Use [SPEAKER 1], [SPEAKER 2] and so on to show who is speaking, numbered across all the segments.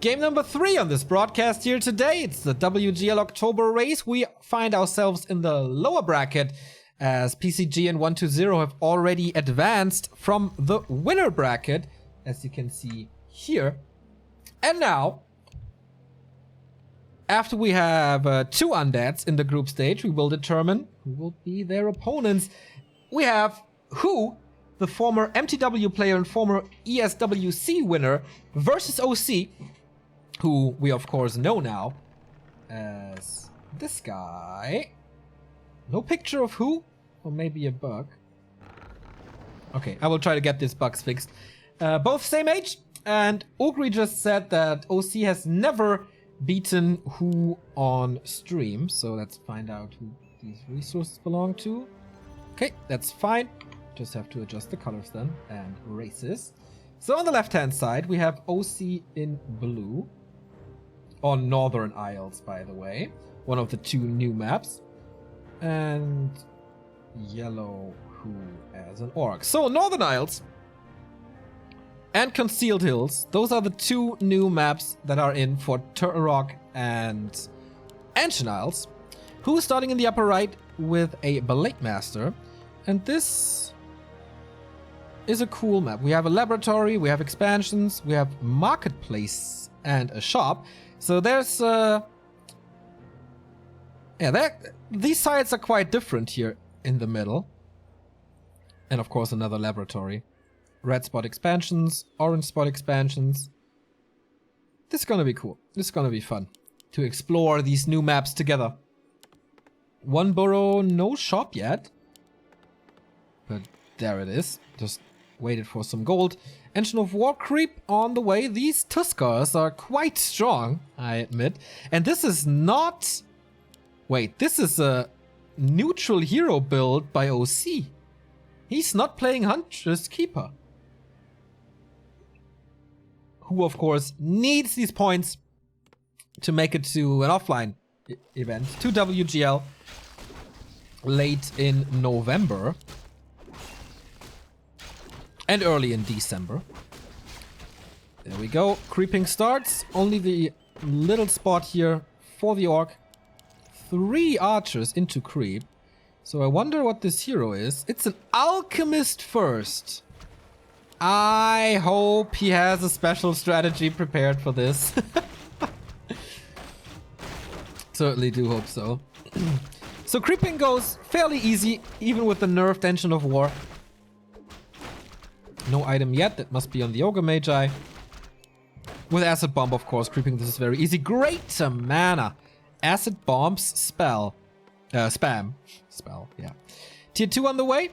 [SPEAKER 1] Game number 3 on this broadcast here today. It's the WGL October race. We find ourselves in the lower bracket as PCG and 120 have already advanced from the winner bracket, as you can see here. And now, after we have 2 undeads in the group stage, we will determine who will be their opponents. We have WhO, the former MTW player and former ESWC winner, versus OC, who we of course know now as this guy. No picture of WhO, or maybe a bug. Okay, I will try to get these bugs fixed. Both same age, and Ogri just said that OC has never beaten WhO on stream, so let's find out who these resources belong to. Okay, that's fine. Just have to adjust the colors then, and races. So on the left hand side we have OC in blue, on Northern Isles by the way, one of the 2 new maps, and yellow WhO as an orc. So Northern Isles and Concealed Hills, those are the 2 new maps that are in for Turtle Rock and Ancient Isles. WhO starting in the upper right with a Blade Master, and this is a cool map. We have a laboratory, we have expansions, we have marketplace and a shop. So there's these sides are quite different here in the middle. And of course another laboratory. Red spot expansions, orange spot expansions. This is gonna be cool. This is gonna be fun to explore these new maps together. 1 burrow, no shop yet. But there it is. Just waited for some gold. Engine of War creep on the way. These Tuskars are quite strong, I admit. And this is not... Wait, this is a neutral hero build by OC. He's not playing Huntress Keeper. Who, of course, needs these points to make it to an offline event, to WGL, late in November. And early in December. There we go. Creeping starts. Only the little spot here for the orc. 3 archers into creep. So I wonder what this hero is. It's an alchemist first. I hope he has a special strategy prepared for this. Certainly do hope so. So creeping goes fairly easy, even with the nerfed Engine of War. No item yet, that must be on the Ogre Magi. With Acid Bomb, of course, creeping this is very easy. Great mana. Acid Bomb's spell. Spam. Spell, yeah. Tier 2 on the way.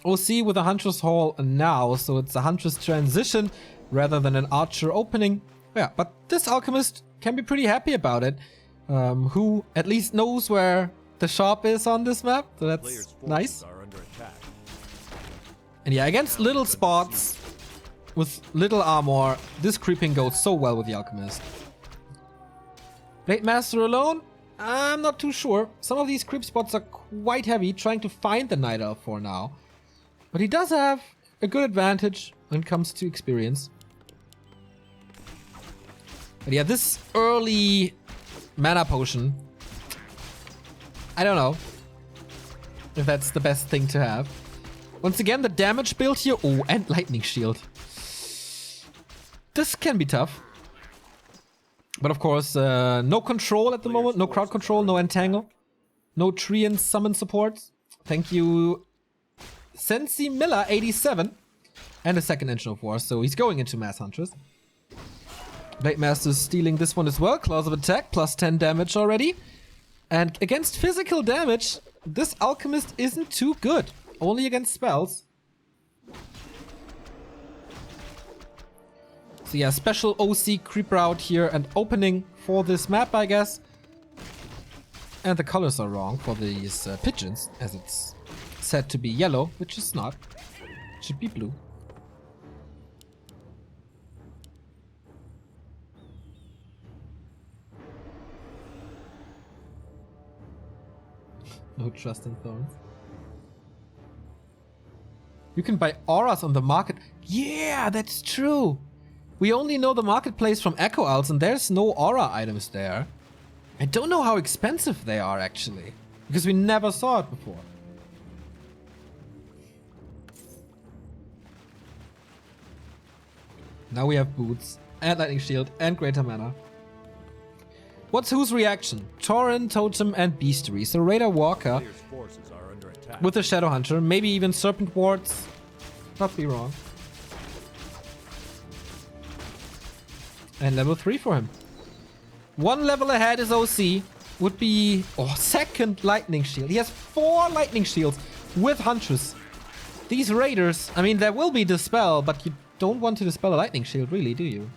[SPEAKER 1] OC with a Huntress Hall now, so it's a Huntress transition rather than an Archer opening. Yeah, but this Alchemist can be pretty happy about it. WhO at least knows where the shop is on this map, so that's nice. And yeah, against little spots with little armor, this creeping goes so well with the Alchemist. Blade Master alone? I'm not too sure. Some of these creep spots are quite heavy, trying to find the Night Elf for now. But he does have a good advantage when it comes to experience. But yeah, this early mana potion, I don't know if that's the best thing to have. Once again, the damage build here. Oh, and Lightning Shield. This can be tough. But of course, no control at the moment. No crowd control, no entangle. No tree and summon supports. Thank you, Sensi Miller 87. And a second Engine of War, so he's going into Mass Huntress. Blade Master's stealing this one as well. Claws of Attack, plus 10 damage already. And against physical damage, this Alchemist isn't too good. Only against spells. So yeah, special OC creep route here and opening for this map, I guess. And the colors are wrong for these pigeons, as it's said to be yellow, which is not. It should be blue. No trust in thorns. You can buy auras on the market. Yeah, that's true. We only know the marketplace from Echo Owls, and there's no aura items there. I don't know how expensive they are, actually, because we never saw it before. Now we have boots, and lightning shield, and greater mana. What's whose reaction? Tauren, Totem, and Beastery. So Raider Walker with the Shadow Hunter, maybe even Serpent Wards. Not be wrong. And level 3 for him. One level ahead is OC. Would be... Oh, second Lightning Shield. He has 4 Lightning Shields with Huntress. These Raiders... I mean, there will be Dispel, but you don't want to Dispel a Lightning Shield, really, do you?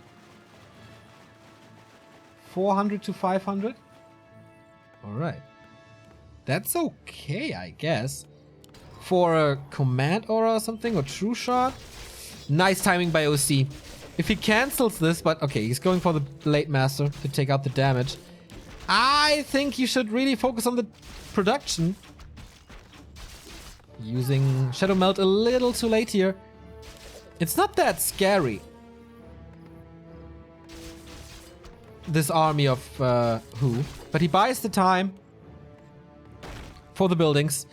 [SPEAKER 1] 400 to 500? Alright. That's okay, I guess. For a Command Aura or something, or True Shot. Nice timing by OC. If he cancels this, but okay, he's going for the Blade Master to take out the damage. I think you should really focus on the production. Using Shadow Melt a little too late here. It's not that scary. This army of WhO. But he buys the time for the buildings.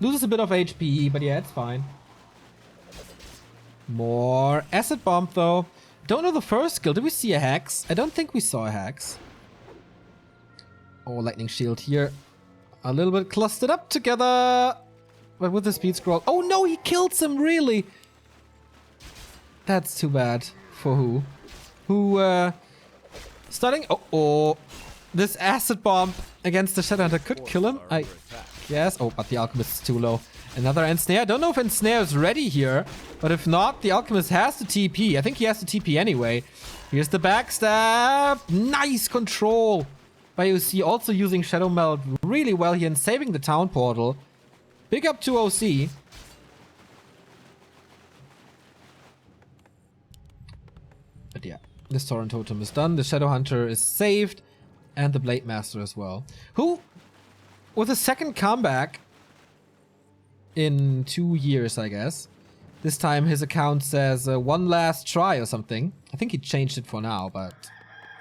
[SPEAKER 1] Loses a bit of HP, but yeah, it's fine. More Acid Bomb though. Don't know the first skill. Did we see a Hex? I don't think we saw a Hex. Oh, Lightning Shield here. A little bit clustered up together. But with the Speed Scroll. Oh no, he kills him, really. That's too bad for WhO. WhO, starting... Oh, this Acid Bomb against the Shadowhunter could kill him, I guess. Oh, but the Alchemist is too low. Another Ensnare. I don't know if Ensnare is ready here, but if not, the Alchemist has to TP. I think he has to TP anyway. Here's the backstab. Nice control by OC. Also using Shadow Melt really well here and saving the town portal. Big up to OC. But yeah, this Tauren Totem is done. The Shadow Hunter is saved. And the Blade Master as well. WhO, with a second comeback in 2 years, I guess. This time his account says one last try or something. I think he changed it for now, but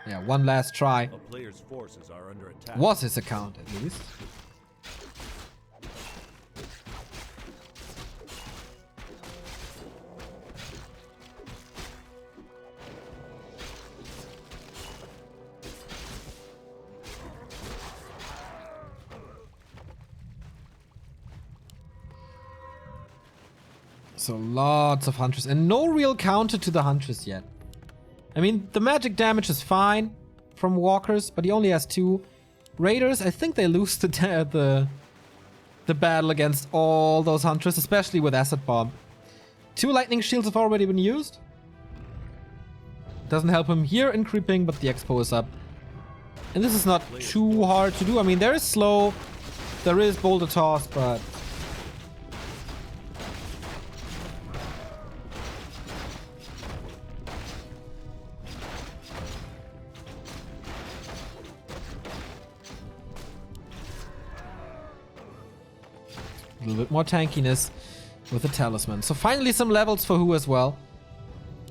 [SPEAKER 1] yeah, one last try.
[SPEAKER 2] A player's forces are under attack.
[SPEAKER 1] Was his account, at least. So lots of Huntress and no real counter to the Huntress yet. I mean, the magic damage is fine from Walkers, but he only has 2. Raiders, I think they lose the battle against all those Huntress, especially with Acid Bomb. 2 Lightning Shields have already been used. Doesn't help him here in creeping, but the Expo is up. And this is not too hard to do. I mean, there is slow, there is Boulder Toss, but... a little bit more tankiness with the Talisman. So finally some levels for WhO as well.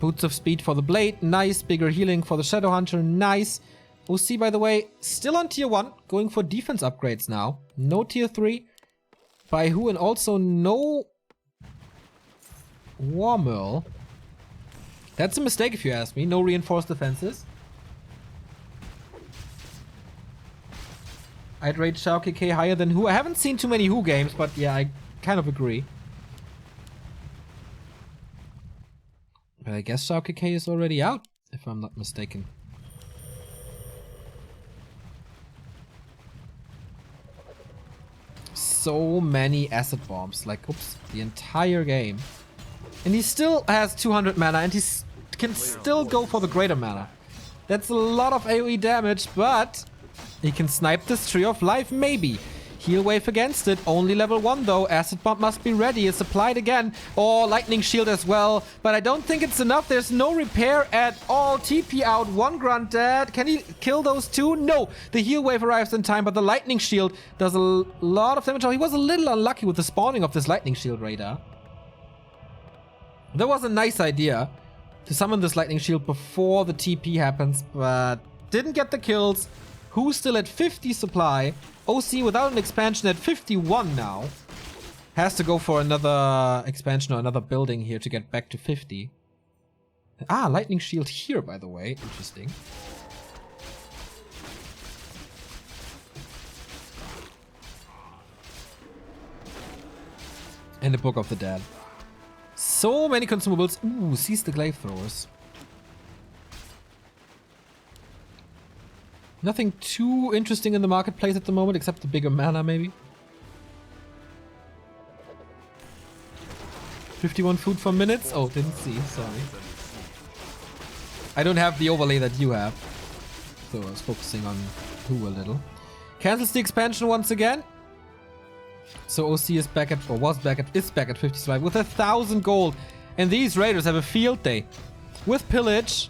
[SPEAKER 1] Boots of Speed for the Blade. Nice. Bigger healing for the Shadow Hunter. Nice. OC, by the way, still on tier 1. Going for defense upgrades now. No tier 3 by WhO, and also no Warmurl. That's a mistake if you ask me. No reinforced defenses. I'd rate Shao KK higher than WhO. I haven't seen too many WhO games, but yeah, I kind of agree. But I guess Shao KK is already out, if I'm not mistaken. So many acid bombs, like, oops, the entire game. And he still has 200 mana, and he can still go for the greater mana. That's a lot of AoE damage, but... he can snipe this Tree of Life, maybe. Heal Wave against it. Only level 1 though. Acid Bomb must be ready. It's applied again. Oh, Lightning Shield as well. But I don't think it's enough. There's no repair at all. TP out. 1 grunt dead. Can he kill those 2? No. The Heal Wave arrives in time, but the Lightning Shield does a lot of damage. Oh, he was a little unlucky with the spawning of this Lightning Shield Raider. That was a nice idea. to summon this lightning shield before the TP happens, but didn't get the kills. WhO's still at 50 supply. OC without an expansion at 51 now. Has to go for another expansion or another building here to get back to 50. Ah, lightning shield here, by the way. Interesting. And the Book of the Dead. So many consumables. Ooh, seize the glaive throwers. Nothing too interesting in the marketplace at the moment, except the bigger mana, maybe. 51 food for minutes? Oh, didn't see, sorry. I don't have the overlay that you have. So I was focusing on WhO a little. Cancels the expansion once again. So OC is back at, or is back at 55 with 1,000 gold. And these raiders have a field day. With pillage.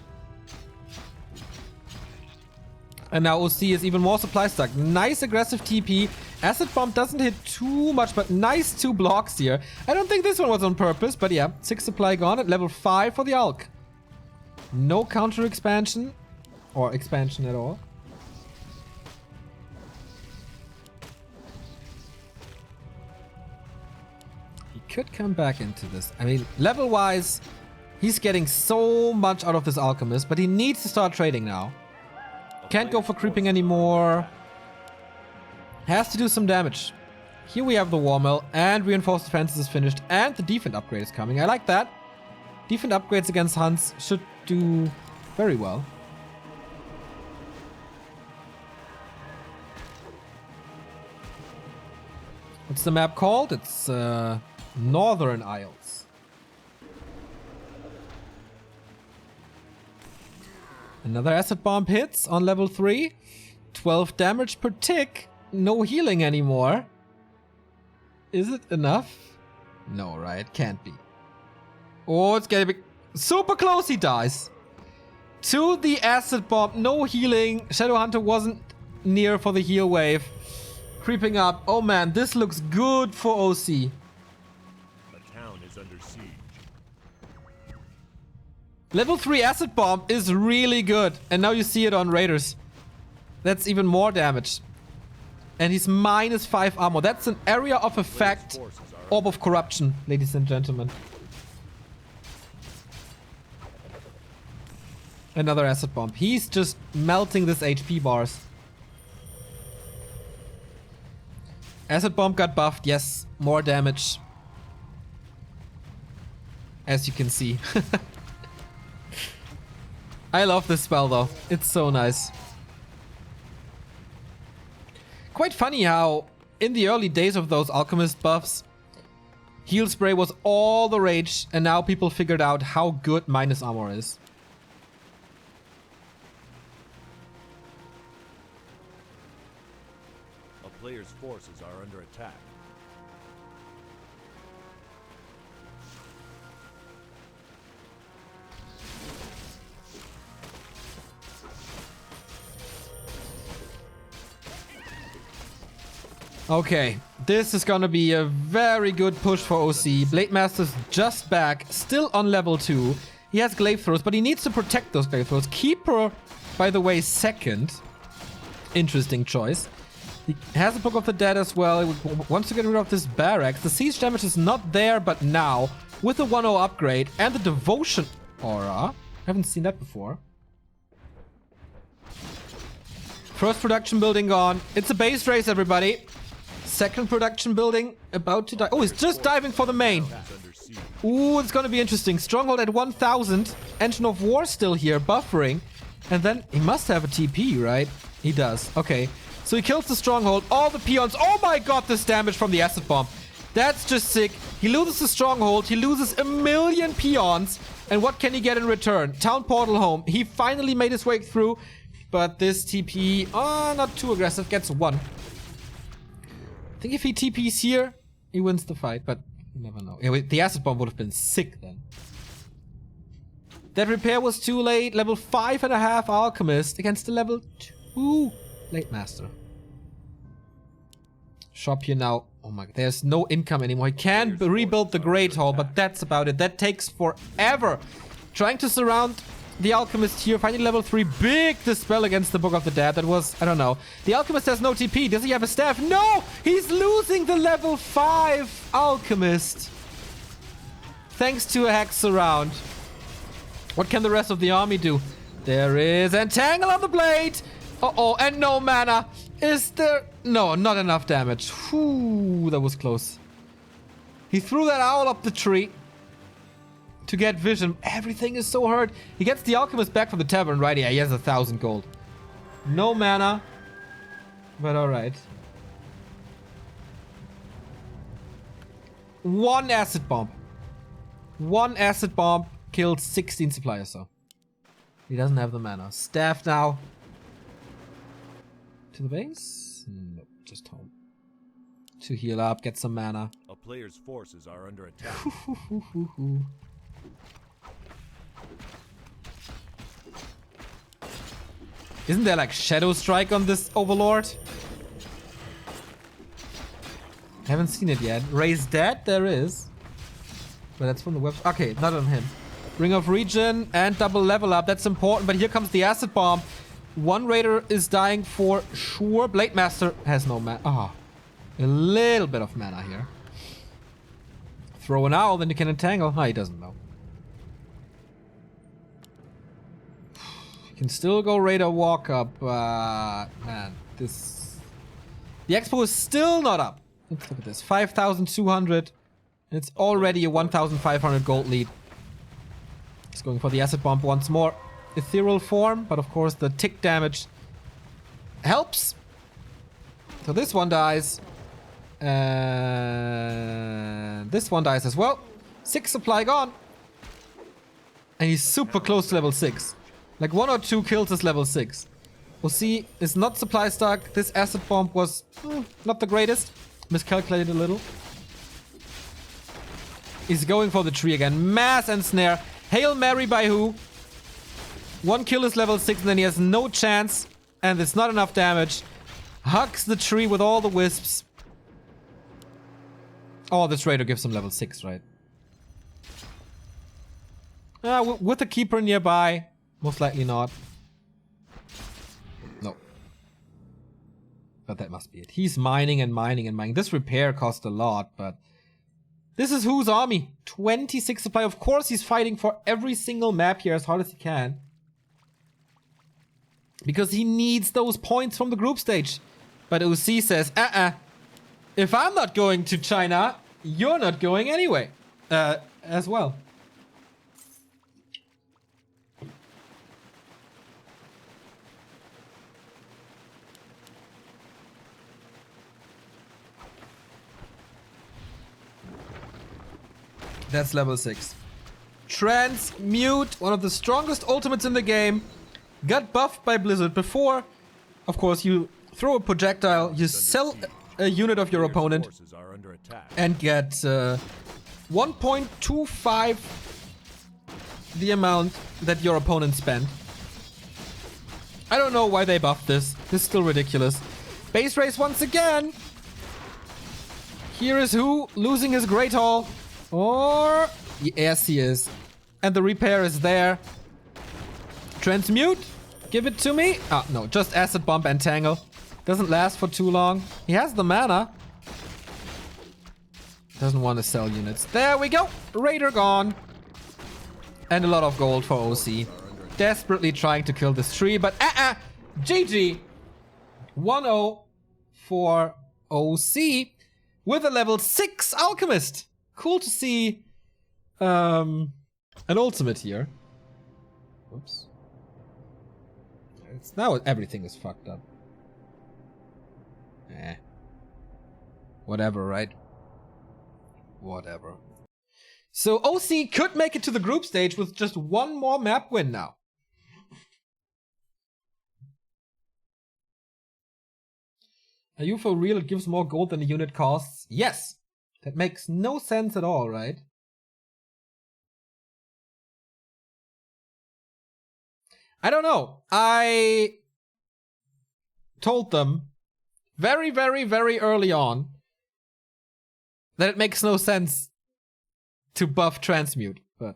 [SPEAKER 1] And now OC is even more supply stuck. Nice aggressive TP. Acid Bomb doesn't hit too much, but nice 2 blocks here. I don't think this one was on purpose, but yeah. 6 supply gone at level 5 for the Alk. No counter expansion. Or expansion at all. He could come back into this. I mean, level-wise, he's getting so much out of this Alchemist, but he needs to start trading now. Can't go for creeping anymore. Has to do some damage. Here we have the War Mill, and Reinforced Defenses is finished, and the Defend upgrade is coming. I like that. Defend upgrades against Hunts should do very well. What's the map called? It's Northern Isles. Another Acid Bomb hits on level 3. 12 damage per tick. No healing anymore. Is it enough? No, right? Can't be. Oh, it's getting super close. He dies. To the Acid Bomb. No healing. Shadowhunter wasn't near for the heal wave. Creeping up. Oh man, this looks good for OC.
[SPEAKER 2] The town is under siege.
[SPEAKER 1] Level 3 Acid Bomb is really good. And now you see it on Raiders. That's even more damage. And he's minus 5 armor. That's an area of effect. Orb of Corruption, ladies and gentlemen. Another Acid Bomb. He's just melting this HP bars. Acid Bomb got buffed. Yes, more damage. As you can see. I love this spell though. It's so nice. Quite funny how in the early days of those Alchemist buffs, Heal Spray was all the rage, and now people figured out how good minus armor is.
[SPEAKER 2] A player's forces are under attack.
[SPEAKER 1] Okay, this is gonna be a very good push for OC. Blade Master's just back, still on level 2. He has glaive throws, but he needs to protect those glaive throws. Keeper, by the way, second. Interesting choice. He has a Book of the Dead as well. He wants to get rid of this barracks. The siege damage is not there, but now, with the 1-0 upgrade and the Devotion Aura. Haven't seen that before. First production building gone. It's a base race, everybody. Second production building about to die. Oh, he's just diving for the main. Ooh, it's gonna be interesting. Stronghold at 1,000. Engine of War still here, buffering. And then he must have a TP, right? He does. Okay. So he kills the Stronghold. All the peons. Oh my god, this damage from the Acid Bomb. That's just sick. He loses the Stronghold. He loses 1,000,000 peons. And what can he get in return? Town Portal home. He finally made his way through. But this TP, not too aggressive, gets 1. I think if he TPs here, he wins the fight, but you never know. Yeah, wait, the Acid Bomb would have been sick then. That repair was too late. Level 5.5 Alchemist against the level 2 Blade Master. Shop here now. Oh my god, there's no income anymore. He can rebuild the Great Hall, but that's about it. That takes forever. Trying to surround the Alchemist here. Finding level 3. Big dispel against the Book of the Dead. That was, I don't know. The Alchemist has no TP. Does he have a staff? No! He's losing the level 5 Alchemist. Thanks to a Hex Surround. What can the rest of the army do? There is Entangle on the blade. Uh-oh, and no mana. Is there... No, not enough damage. Whew, that was close. He threw that owl up the tree to get vision. Everything is so hurt. He gets the Alchemist back from the tavern, right? Yeah, he has 1,000 gold. No mana. But alright. One acid bomb. One acid bomb killed 16 suppliers, so. He doesn't have the mana. Staff now. To the base? Nope, just home. To heal up, get some mana.
[SPEAKER 2] A player's forces are under attack.
[SPEAKER 1] Isn't there like Shadow Strike on this Overlord? Haven't seen it yet. Raise Dead, there is. But that's from the web. Okay, not on him. Ring of Regen and double level up. That's important. But here comes the Acid Bomb. One Raider is dying for sure. Blade Master has no mana. Ah, a little bit of mana here. Throw an owl, then you can entangle. Ah, he doesn't know. You can still go Raider walk up, but man, this. The Expo is still not up. Let's look at this. 5,200. It's already a 1,500 gold lead. He's going for the acid bomb once more. Ethereal form, but of course the tick damage helps. So this one dies. And this one dies as well. 6 supply gone. And he's super close to level 6. Like 1 or 2 kills is level 6. We'll see. It's not supply stuck. This acid bomb was not the greatest. Miscalculated a little. He's going for the tree again. Mass and snare. Hail Mary by who? 1 kill is level 6 and then he has no chance. And it's not enough damage. Hugs the tree with all the wisps. Oh, this Raider gives him level 6, right? With the Keeper nearby. Most likely not. No. But that must be it. He's mining and mining and mining. This repair cost a lot, but... This is WHO's army. 26 supply. Of course he's fighting for every single map here as hard as he can. Because he needs those points from the group stage. But OC says, if I'm not going to China, you're not going anyway. As well. That's level 6. Transmute, one of the strongest ultimates in the game. Got buffed by Blizzard before. Of course, you throw a projectile, you sell a unit of your opponent, and get 1.25 the amount that your opponent spent. I don't know why they buffed this. This is still ridiculous. Base race once again. Here is WHO losing his Great Hall. Or... yes, he is. And the repair is there. Transmute. Give it to me. Ah, no. Just Acid Bomb and Tangle. Doesn't last for too long. He has the mana. Doesn't want to sell units. There we go. Raider gone. And a lot of gold for OC. Desperately trying to kill this tree, but GG. 1-0 for OC. With a level 6 Alchemist. Cool to see an ultimate here. Whoops. It's now everything is fucked up. Whatever, right? Whatever. So OC could make it to the group stage with just one more map win now. Are you for real? It gives more gold than the unit costs? Yes! That makes no sense at all, right? I don't know. I told them very, very, very early on that it makes no sense to buff Transmute, but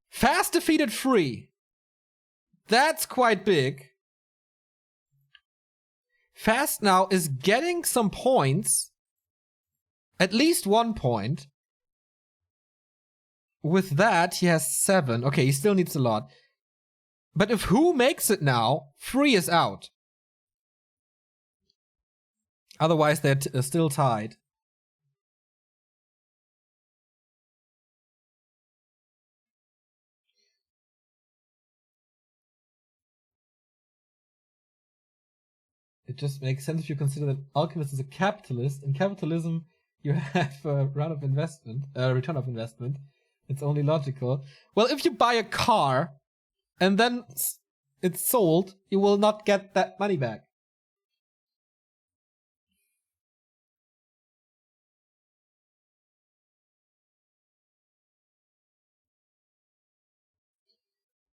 [SPEAKER 1] Fast defeated Free. That's quite big. Fast now is getting some points. At least 1 point. With that, he has 7. Okay, he still needs a lot. But if WhO makes it now, Free is out. Otherwise, they're still tied. It just makes sense if you consider that Alchemist is a capitalist. In capitalism, you have a return of investment. It's only logical. Well, if you buy a car and then it's sold, you will not get that money back.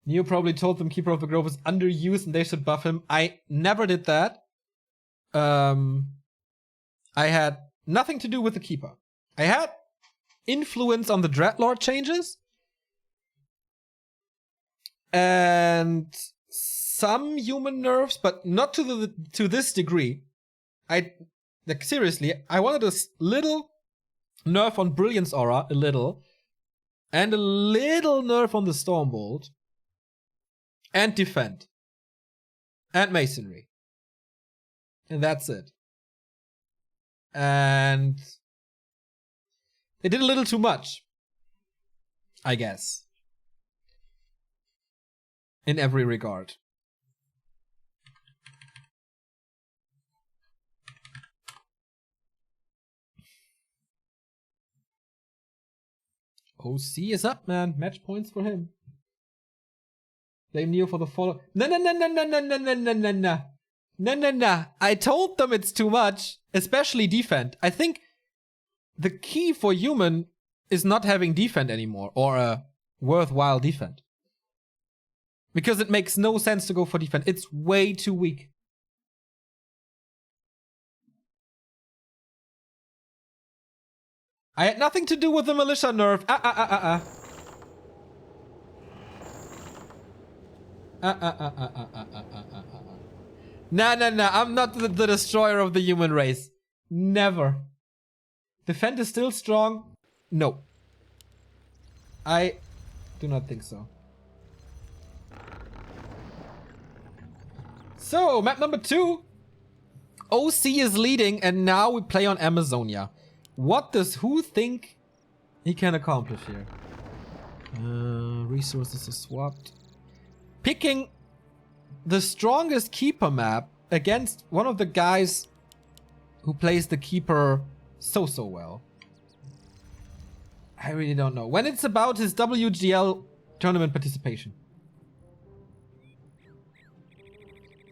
[SPEAKER 1] Neo probably told them Keeper of the Grove is underused and they should buff him. I never did that. I had nothing to do with the Keeper. I had influence on the Dreadlord changes. And some human nerfs, but not to this degree. Like seriously, I wanted a little nerf on Brilliance Aura, a little. And a little nerf on the Stormbolt. And Defend. And Masonry. And that's it. And they did a little too much, I guess. In every regard. OC is up, man. Match points for him. Blame Neo for the follow. No. No. I told them it's too much, especially Defend. I think the key for human is not having Defend anymore, or a worthwhile Defend. Because it makes no sense to go for Defend. It's way too weak. I had nothing to do with the militia nerf. Nah. I'm not the destroyer of the human race. Never. Defend is still strong. No. I do not think so. So, map number 2. OC is leading, and now we play on Amazonia. What does WhO think he can accomplish here? Resources are swapped. Picking the strongest Keeper map against one of the guys who plays the Keeper so well. I really don't know. When it's about his WGL tournament participation.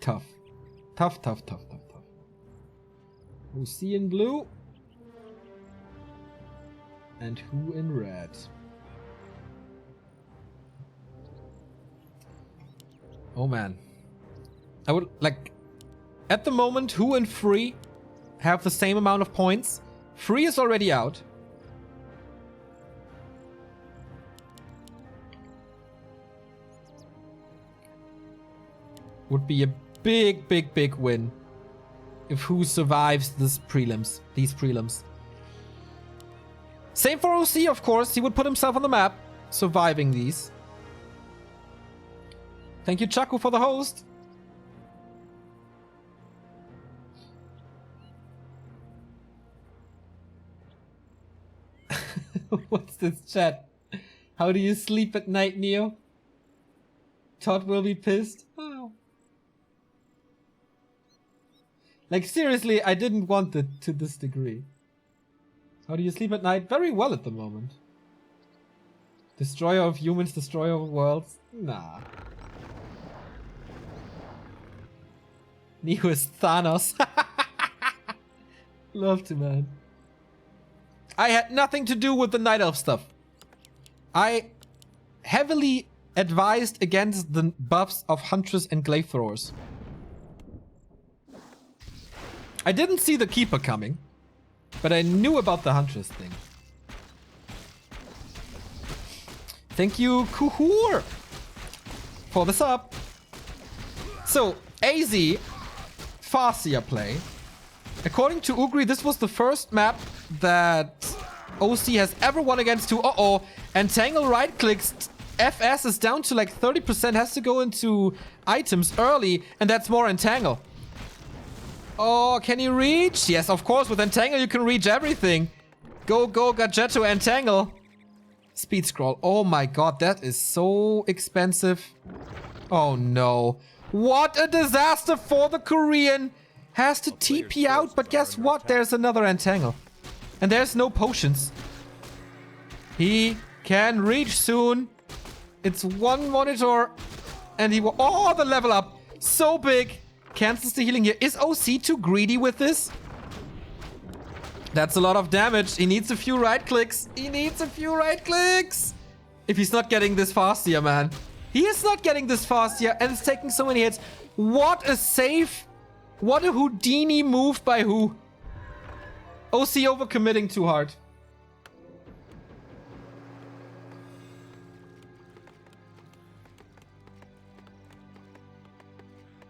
[SPEAKER 1] Tough. OC in blue. And WhO in red. Oh man. I would like... At the moment, WhO and Free have the same amount of points. Free is already out. Would be a big win if WhO survives these prelims. Same for OC, of course. He would put himself on the map, surviving these. Thank you, Chaku, for the host. What's this chat? How do you sleep at night, Neo? Todd will be pissed. Oh. Like, seriously, I didn't want it to this degree. How do you sleep at night? Very well at the moment. Destroyer of humans, destroyer of worlds? Nah. Neo is Thanos. Love to, man. I had nothing to do with the Night Elf stuff. I heavily advised against the buffs of Huntress and Glaive Throwers. I didn't see the Keeper coming, but I knew about the Huntress thing. Thank you, Kuhur, for the sub. So, AZ, Farseer play. According to Ugri, this was the first map that OC has ever won against to Entangle right clicks. FS is down to like 30%, has to go into items early, and that's more Entangle. Oh, can you reach? Yes, of course, with Entangle you can reach everything. Go, Gadgetto, Entangle. Speed scroll. Oh my god, that is so expensive. Oh no. What a disaster for the Korean. Has to TP out, but guess what? There's another Entangle. And there's no potions. He can reach soon. It's one monitor. And he will... Oh, the level up. So big. Cancels the healing here. Is OC too greedy with this? That's a lot of damage. He needs a few right clicks. He needs a few right clicks. If he's not getting this fast here, man. He is not getting this fast here. And it's taking so many hits. What a save. What a Houdini move by who. OC overcommitting too hard.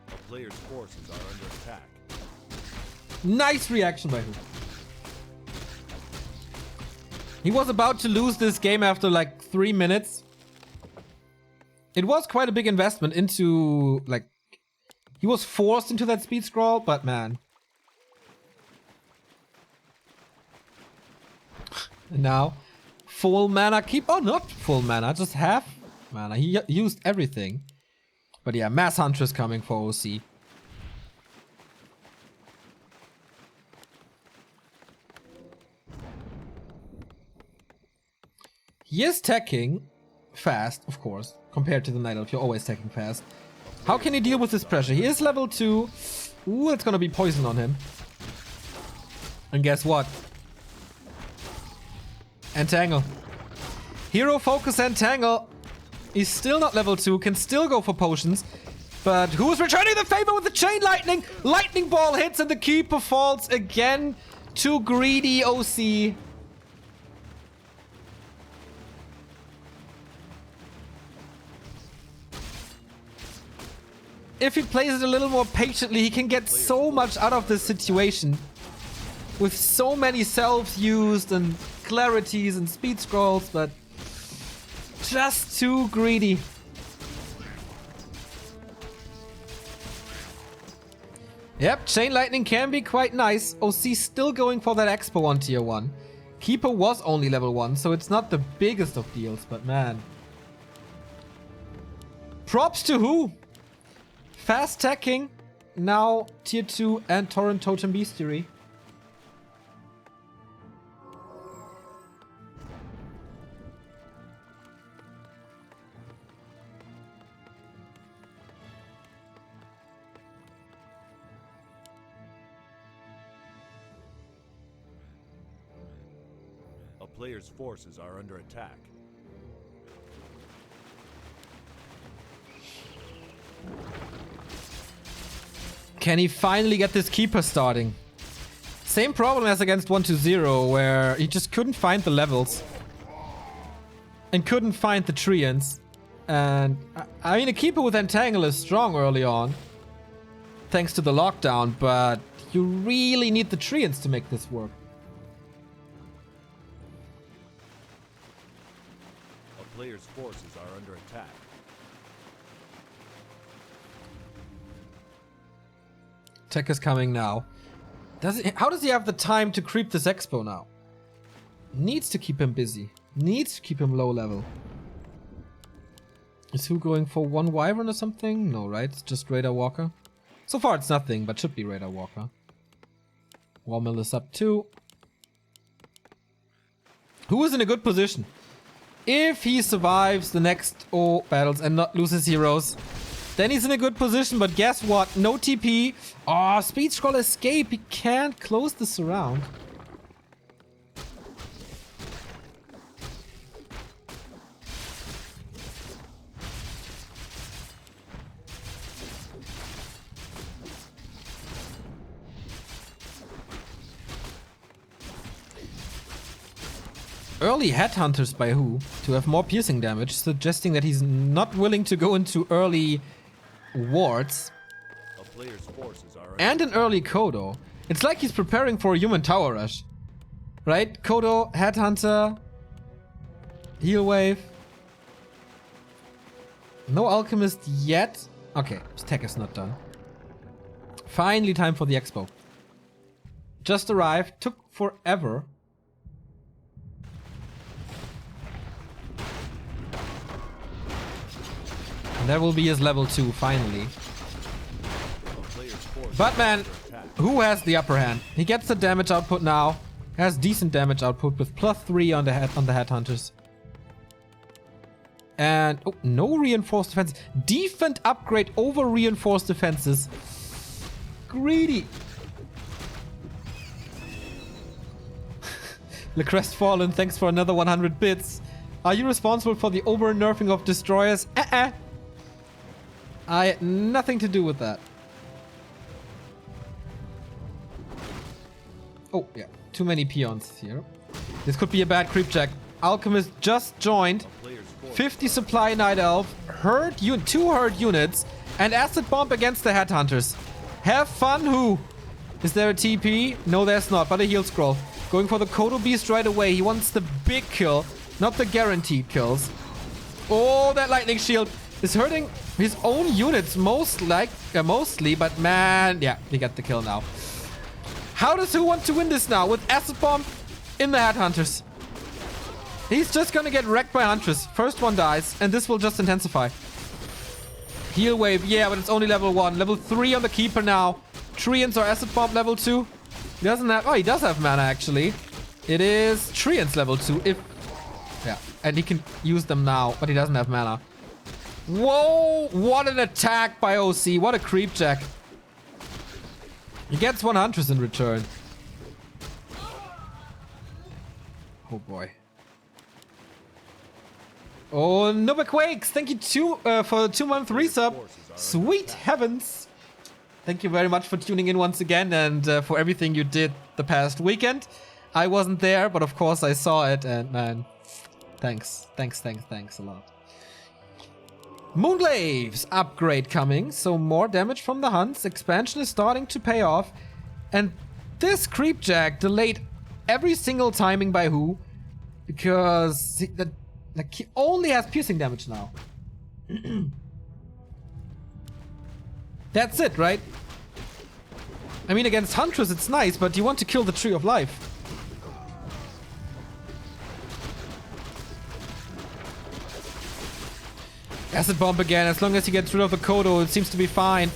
[SPEAKER 2] A player's forces are under attack.
[SPEAKER 1] Nice reaction by who. He was about to lose this game after like 3 minutes. It was quite a big investment into like... He was forced into that speed scroll, but man. And now, full mana keep... Oh, not full mana, just half mana. He used everything. But yeah, Mass Huntress coming for OC. He is teching fast, of course, compared to the Night Elf. You're always teching fast. How can he deal with this pressure? He is level 2. Ooh, it's gonna be poison on him. And guess what? Entangle. Hero focus Entangle. He's still not level 2, can still go for potions. But who's returning the favor with the chain lightning? Lightning ball hits and the keeper falls again. Too greedy OC. If he plays it a little more patiently, he can get so much out of this situation. With so many selves used and clarities and speed scrolls, but just too greedy. Yep, Chain Lightning can be quite nice. OC still going for that Expo on tier 1. Keeper was only level 1, so it's not the biggest of deals, but man. Props to who? Fast tacking, now tier 2 and Torrent Totem Bestiary.
[SPEAKER 2] A player's forces are under attack.
[SPEAKER 1] Can he finally get this keeper starting? Same problem as against 1-2-0, where he just couldn't find the levels. And couldn't find the treants. And, I mean, a keeper with Entangle is strong early on. Thanks to the lockdown, but you really need the treants to make this work.
[SPEAKER 2] A player's forces are under attack.
[SPEAKER 1] Tech is coming now. How does he have the time to creep this Expo now? Needs to keep him busy. Needs to keep him low level. Is who going for one Wyvern or something? No, right? It's just Radar Walker. So far it's nothing, but should be Radar Walker. Warmill is up too. Who is in a good position? If he survives the next battles and not loses heroes, then he's in a good position, but guess what? No TP. Oh, Speed Scroll escape. He can't close this around. early headhunters by WhO to have more piercing damage, suggesting that he's not willing to go into early wards.
[SPEAKER 2] A player's forces are
[SPEAKER 1] And an early Kodo. It's like he's preparing for a human tower rush. Right? Kodo, headhunter, heal wave. No alchemist yet. Okay, his tech is not done. Finally time for the expo. Just arrived, took forever. And that will be his level 2 finally. But man, WhO has the upper hand? He gets the damage output now. Has decent damage output with +3 on the headhunters. And oh, no reinforced defenses. Defend upgrade over reinforced defenses. Greedy. The Crestfallen, thanks for another 100 bits. Are you responsible for the over-nerfing of destroyers? I had nothing to do with that. Oh, yeah. Too many peons here. This could be a bad creep check. Alchemist just joined. 50 supply Night Elf. Two herd units. And acid bomb against the headhunters. Have fun, WhO. Is there a TP? No, there's not, but a heal scroll. Going for the Kodo Beast right away. He wants the big kill, not the guaranteed kills. Oh, that lightning shield is hurting his own units mostly, but man, yeah, he got the kill now. How does WhO want to win this now? With acid bomb in the headhunters. He's just gonna get wrecked by Huntress. First one dies, and this will just intensify. Heal wave, yeah, but it's only level 1. Level 3 on the Keeper now. Treants or acid bomb level 2. He doesn't have... Oh, he does have mana, actually. It is Treants level 2. Yeah, and he can use them now, but he doesn't have mana. Whoa! What an attack by OC. What a creep jack. He gets 1 Huntress in return. Oh, boy. Oh, Nova Quakes. Thank you for 2-month resub. Sweet heavens. Thank you very much for tuning in once again and for everything you did the past weekend. I wasn't there, but of course I saw it, and man, thanks a lot. Moonglaves upgrade coming, so more damage from the hunts. Expansion is starting to pay off, and this creepjack delayed every single timing by WhO because he only has piercing damage now. That's it, right? I mean, against Huntress it's nice, but you want to kill the Tree of Life. Acid Bomb again. As long as he gets rid of the Kodo, it seems to be fine.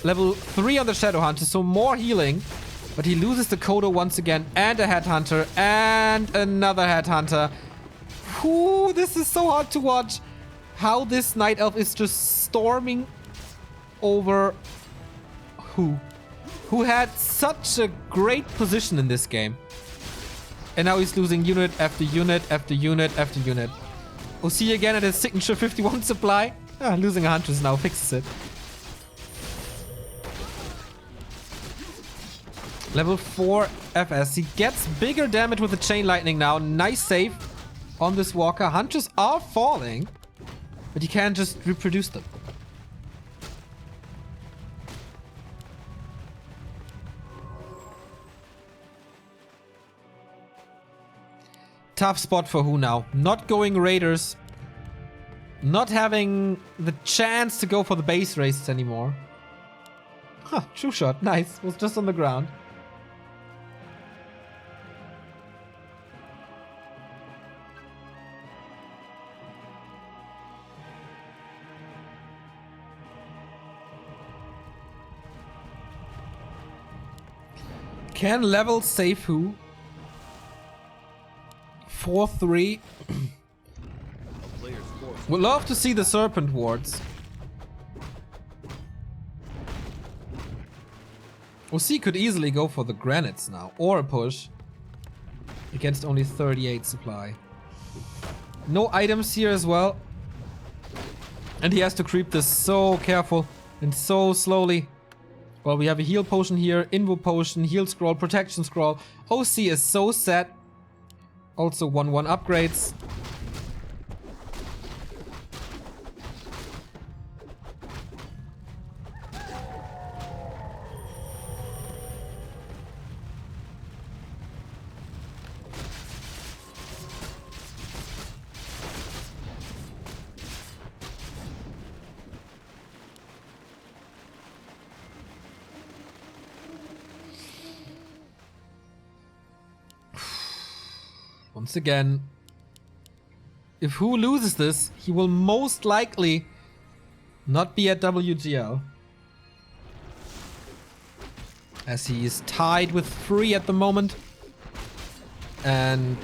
[SPEAKER 1] Level 3 on the Shadow Hunter, so more healing. But he loses the Kodo once again, and a Headhunter, and another Headhunter. Whew, this is so hard to watch. How this Night Elf is just storming over WhO. Who had such a great position in this game. And now he's losing unit after unit after unit after unit. OC again at his signature 51 supply. Losing a Huntress now fixes it. Level 4 FS. He gets bigger damage with the Chain Lightning now. Nice save on this Walker. Hunters are falling, but you can't just reproduce them. Tough spot for WhO now. Not going Raiders. Not having the chance to go for the base races anymore. Huh, true shot. Nice. Was just on the ground. Can level save WhO? 4-3. Would love to see the Serpent wards. OC could easily go for the Granites now, or a push. Against only 38 supply. No items here as well. And he has to creep this so careful and so slowly. Well, we have a heal potion here, invo potion, heal scroll, protection scroll. OC is so set. Also 1-1 upgrades. Once again, if WhO loses this, he will most likely not be at WGL. As he is tied with 3 at the moment. And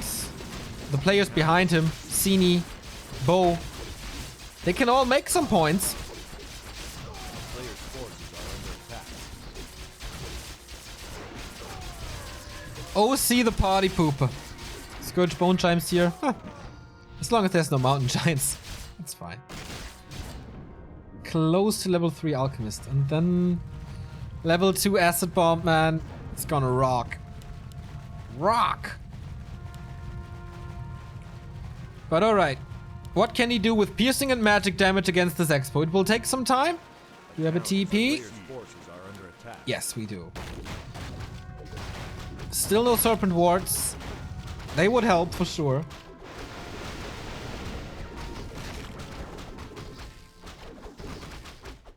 [SPEAKER 1] the players behind him, Sini, WhO, they can all make some points.
[SPEAKER 2] Players' forces are under attack.
[SPEAKER 1] OC the party pooper. Scourge bone chimes here. Huh. As long as there's no mountain giants, that's fine. Close to level 3 alchemist, and then level 2 acid bomb, man. It's gonna rock. Rock! But alright. What can he do with piercing and magic damage against this expo? It will take some time. Do we have a TP?
[SPEAKER 2] Players' forces are under attack.
[SPEAKER 1] Yes, we do. Still no serpent wards. They would help for sure.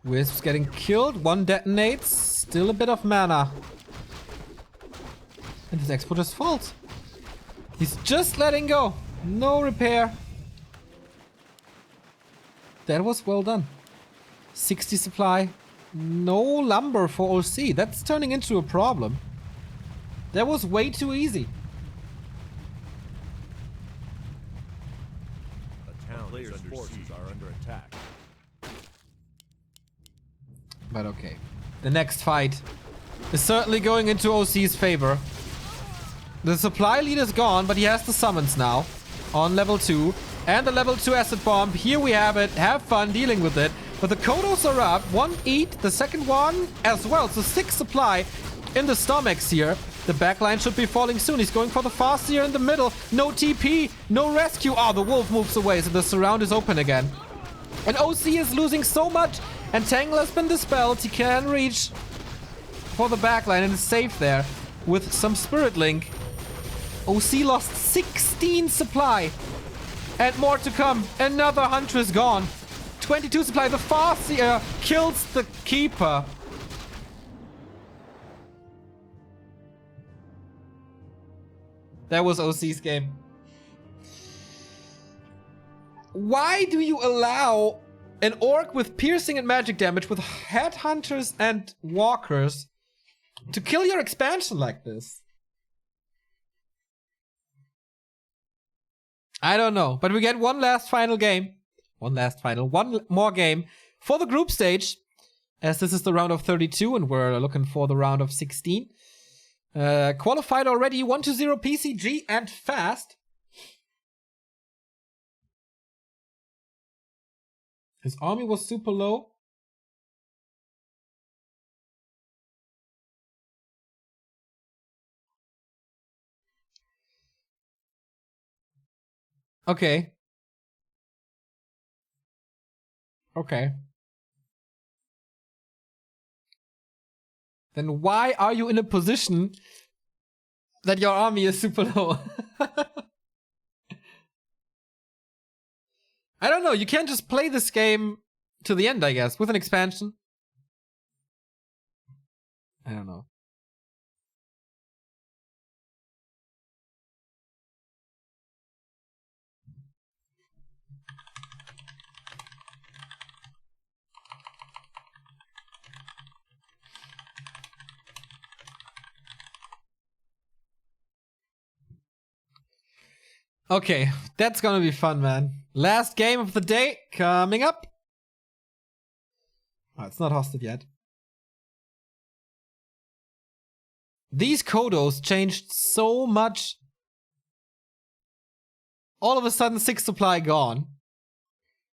[SPEAKER 1] Wisps getting killed. 1 detonates. Still a bit of mana. And his expo just falls. He's just letting go. No repair. That was well done. 60 supply. No lumber for OC. That's turning into a problem. That was way too easy.
[SPEAKER 2] Players' forces are under attack.
[SPEAKER 1] But okay. The next fight is certainly going into OC's favor. The supply lead is gone, but he has the summons now on level 2. And the level 2 acid bomb. Here we have it. Have fun dealing with it. But the Kodos are up. 1 eat. The second one as well. So 6 supply in the stomachs here. The backline should be falling soon. He's going for the fast here in the middle. No TP. No rescue. Oh, the wolf moves away. So the surround is open again. And OC is losing so much. And Tangle has been dispelled. He can reach for the backline and is safe there with some Spirit Link. OC lost 16 supply. And more to come. Another Huntress gone. 22 supply. The Farseer kills the Keeper. That was OC's game. Why do you allow an orc with piercing and magic damage with headhunters and walkers to kill your expansion like this? I don't know, but we get one more game for the group stage, as this is the round of 32 and we're looking for the round of 16. Qualified already 1-0 PCG and fast. His army was super low. Okay. Okay. Then why are you in a position that your army is super low? I don't know, you can't just play this game to the end, I guess, with an expansion. I don't know. Okay, that's gonna be fun, man. Last game of the day coming up. Oh, it's not hosted yet. These Kodos changed so much. All of a sudden, 6 supply gone.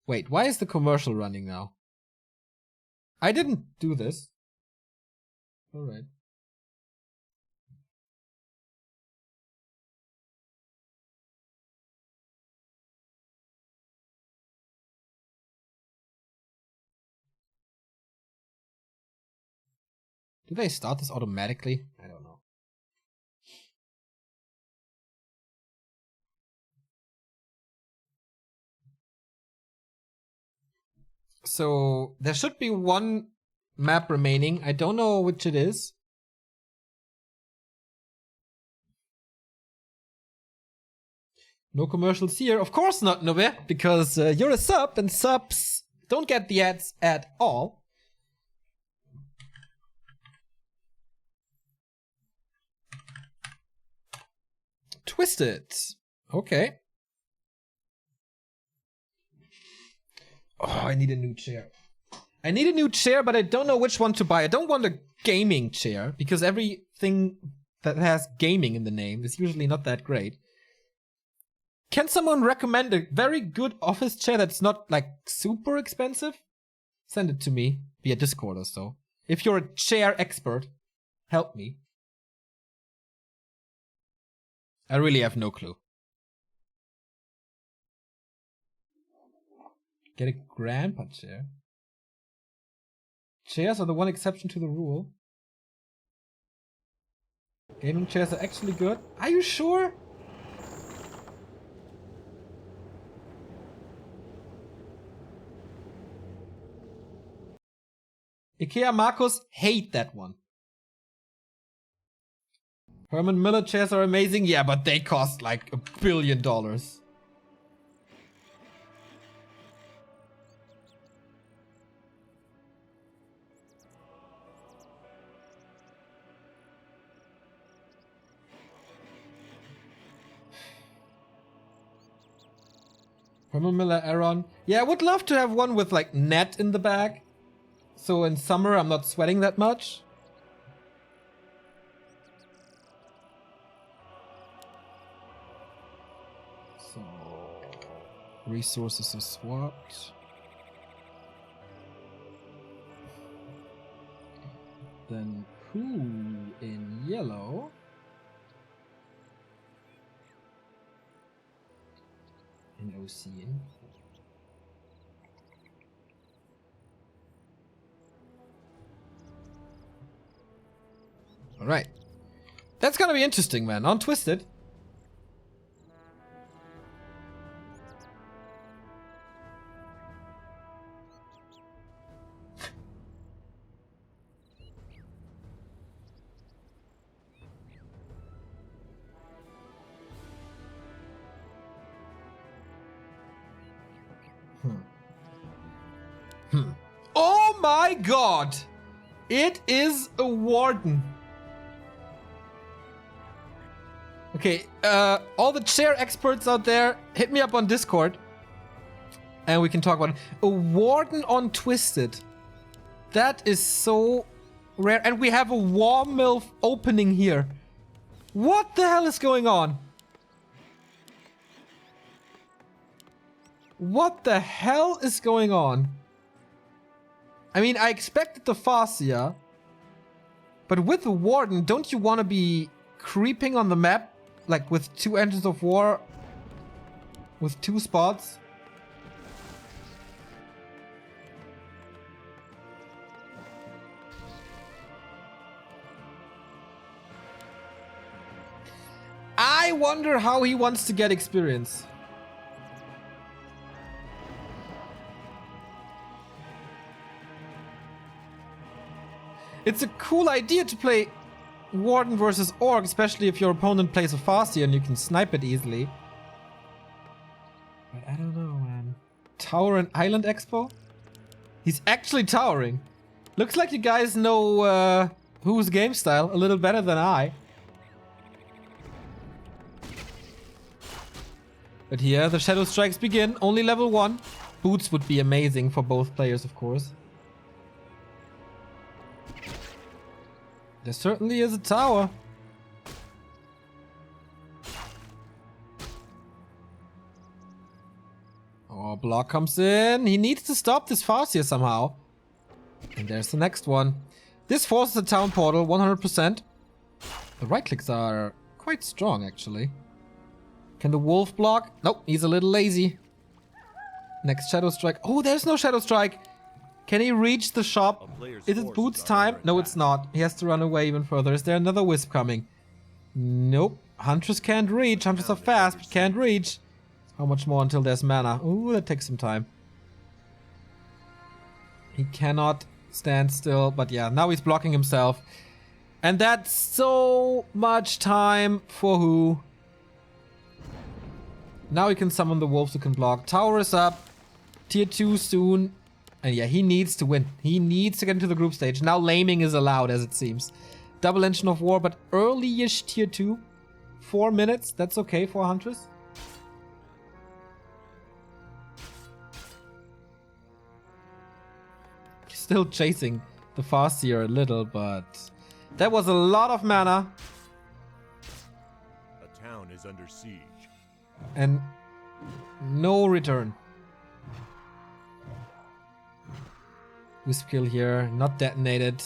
[SPEAKER 1] Wait, why is the commercial running now? I didn't do this. Alright. Do they start this automatically? I don't know. So there should be one map remaining. I don't know which it is. No commercials here. Of course not, Nove, because you're a sub and subs don't get the ads at all. Twisted. Okay. Oh, I need a new chair. I need a new chair, but I don't know which one to buy. I don't want a gaming chair, because everything that has gaming in the name is usually not that great. Can someone recommend a very good office chair that's not, like, super expensive? Send it to me via Discord or so. If you're a chair expert, help me. I really have no clue. Get a grandpa chair. Chairs are the one exception to the rule. Gaming chairs are actually good. Are you sure? IKEA Marcus hate that one. Herman Miller chairs are amazing. Yeah, but they cost like $1 billion. Herman Miller Aeron. Yeah, I would love to have one with like net in the back. So in summer I'm not sweating that much. So resources are swapped. Then who in yellow? In OC. Alright. That's gonna be interesting, man. On Twisted. Oh my god! It is a warden. Okay, all the chair experts out there, hit me up on Discord. And we can talk about it. A warden on Twisted. That is so rare. And we have a war MILF opening here. What the hell is going on? What the hell is going on? I mean, I expected the Farsia. But with the warden, don't you want to be creeping on the map? Like with 2 engines of war? With 2 spots? I wonder how he wants to get experience. It's a cool idea to play Warden versus Orc, especially if your opponent plays a Farsi and you can snipe it easily. But I don't know, man. Tower and Island Expo? He's actually towering. Looks like you guys know WhO's game style a little better than I. But here the Shadow Strikes begin. Only level 1. Boots would be amazing for both players, of course. There certainly is a tower. Oh, block comes in. He needs to stop this Farsia somehow. And there's the next one. This forces a town portal, 100%. The right clicks are quite strong, actually. Can the wolf block? Nope, he's a little lazy. Next Shadow Strike. Oh, there's no Shadow Strike. Can he reach the shop?
[SPEAKER 2] A player's
[SPEAKER 1] Is it
[SPEAKER 2] forces
[SPEAKER 1] Boots
[SPEAKER 2] are
[SPEAKER 1] time?
[SPEAKER 2] under
[SPEAKER 1] No,
[SPEAKER 2] attack.
[SPEAKER 1] it's not. He has to run away even further. Is there another Wisp coming? Nope. Huntress can't reach. Huntress are fast, but can't reach. How much more until there's mana? Ooh, that takes some time. He cannot stand still, but yeah, now he's blocking himself. And that's so much time for WhO. Now he can summon the wolves who can block. Tower is up. Tier 2 soon. And yeah, he needs to win. He needs to get into the group stage. Now laming is allowed, as it seems. Double Engine of War, but early-ish tier 2. 4 minutes, that's okay for Huntress. Still chasing the Farseer a little, but that was a lot of mana.
[SPEAKER 2] A town is under siege.
[SPEAKER 1] And no return. Wisp kill here, not detonated.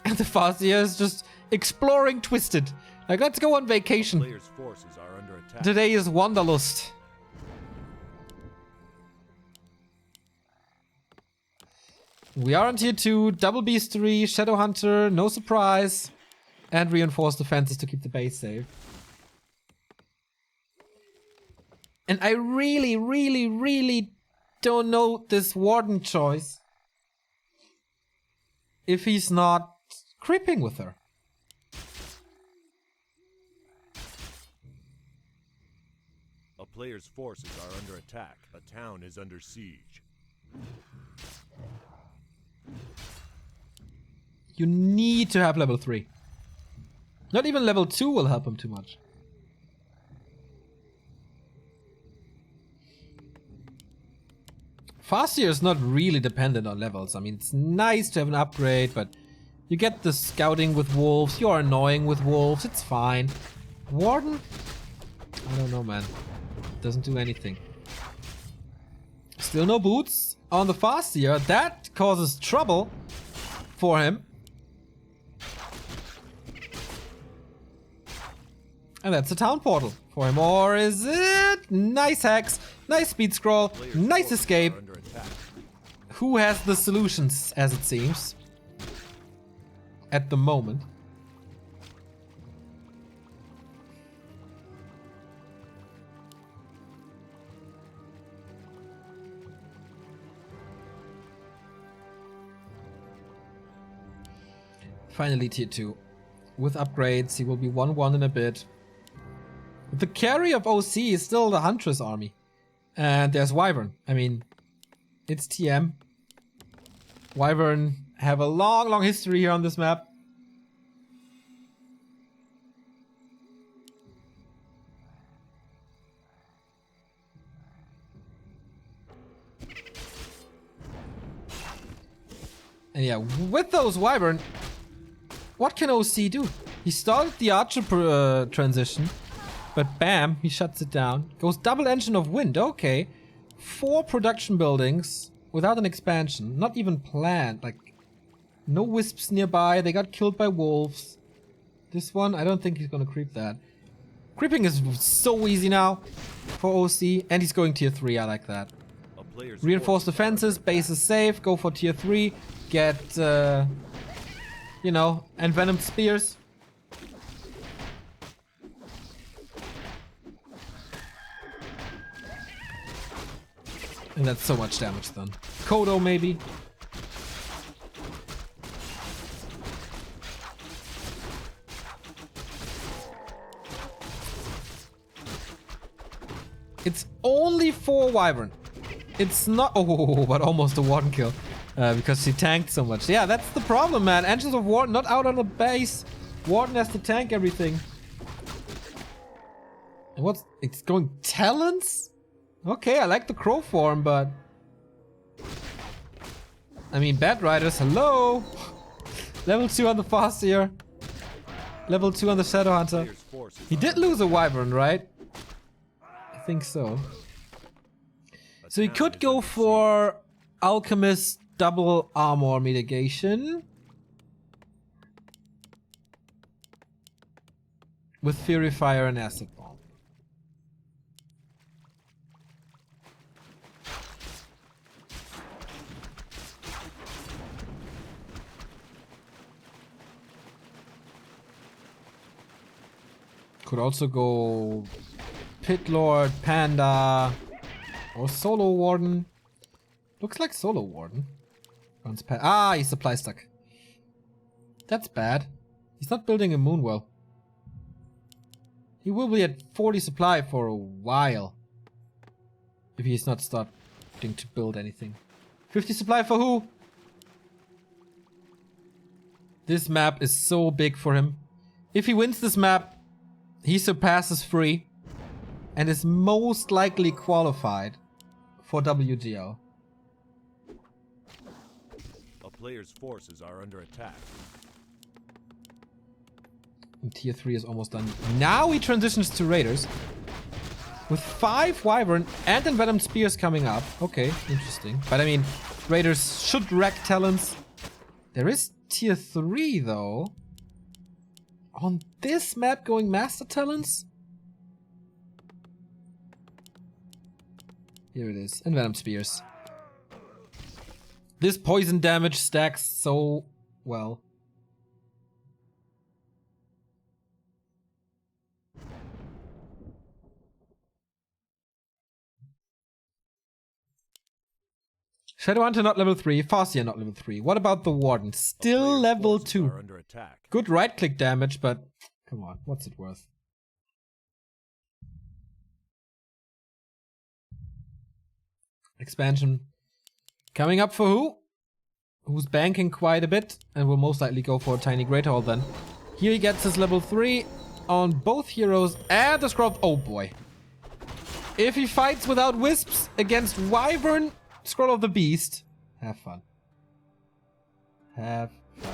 [SPEAKER 1] And the Farseer is just exploring Twisted. Like, let's go on vacation.
[SPEAKER 2] Players' forces are under attack.
[SPEAKER 1] Today is Wanderlust. We are on tier 2, double Beast 3, Shadow Hunter, no surprise. And reinforced defenses to keep the base safe. And I really don't know this Warden choice. If he's not creeping with her.
[SPEAKER 2] A player's forces are under attack. A town is under siege.
[SPEAKER 1] You need to have level 3. Not even level 2 will help him too much. Farseer is not really dependent on levels. I mean, it's nice to have an upgrade, but you get the scouting with wolves. You're annoying with wolves. It's fine. Warden? I don't know, man. Doesn't do anything. Still no boots on the Farseer. That causes trouble for him. And that's a town portal for him. Or is it? Nice hacks. Nice speed scroll. Nice escape. Who has the solutions, as it seems? At the moment. Finally tier 2. With upgrades, he will be 1-1 in a bit. The carry of OC is still the Huntress army. And there's Wyvern. I mean, it's TM. Wyvern have a long history here on this map. And yeah, with those Wyvern, what can OC do? He started the Archer transition, but bam, he shuts it down. Goes double engine of wind, okay. 4 production buildings without an expansion, not even planned. Like, no wisps nearby, they got killed by wolves. This one, I don't think he's gonna creep that. Creeping is so easy now for OC, and he's going tier 3, I like that. Reinforced defenses, base is safe, go for tier 3, get, you know, envenomed spears. And that's so much damage done. Kodo maybe. It's only 4 Wyvern. It's not. Oh, but almost a Warden kill. Because she tanked so much. Yeah, that's the problem, man. Engines of Warden not out on the base. Warden has to tank everything. And what's. It's going talents? Okay, I like the crow form, but... I mean, Bad Riders, hello! Level 2 on the Farseer. Level 2 on the Shadow Hunter. He did lose a Wyvern, right? I think so. So he could go for Alchemist double armor mitigation. With Fury Fire and Acid Bomb. Could also go Pit Lord, Panda, or Solo Warden. Looks like Solo Warden. Ah, he's supply stuck. That's bad. He's not building a Moonwell. He will be at 40 supply for a while. If he's not starting to build anything. 50 supply for who? This map is so big for him. If he wins this map, he surpasses free and is most likely qualified for WGL.
[SPEAKER 2] A player's forces are under attack.
[SPEAKER 1] And tier 3 is almost done. Now he transitions to Raiders. With 5 Wyvern and Envenomed Spears coming up. Okay, interesting. But I mean, Raiders should wreck talents. There is tier 3 though. On this map going Master Talents? Here it is. Envenomed Spears. This poison damage stacks so well. Shadowhunter not level 3, Farseer not level 3. What about the Warden? Still level 2. Good right click damage, but come on, what's it worth? Expansion coming up for who? Who's banking quite a bit and will most likely go for a tiny Great Hall then. Here he gets his level 3 on both heroes and the Scroll. Oh boy. If he fights without Wisps against Wyvern, Scroll of the Beast. Have fun. Have fun.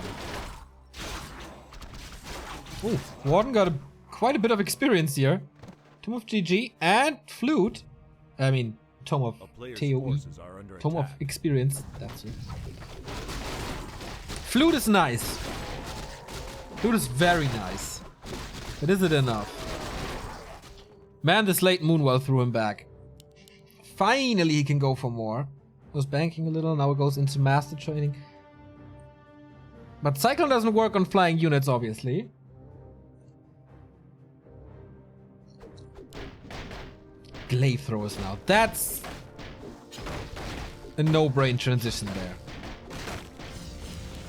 [SPEAKER 1] Oh, Warden got quite a bit of experience here. Tome of GG and Flute. I mean, Tome of TOE. Tome of Experience. That's it. Flute is nice. Flute is very nice. But is it enough? Man, this late Moonwell threw him back. Finally he can go for more. Was banking a little, now it goes into master training. But Cyclone doesn't work on flying units, obviously. Glaive throwers now. That's a no-brain transition there.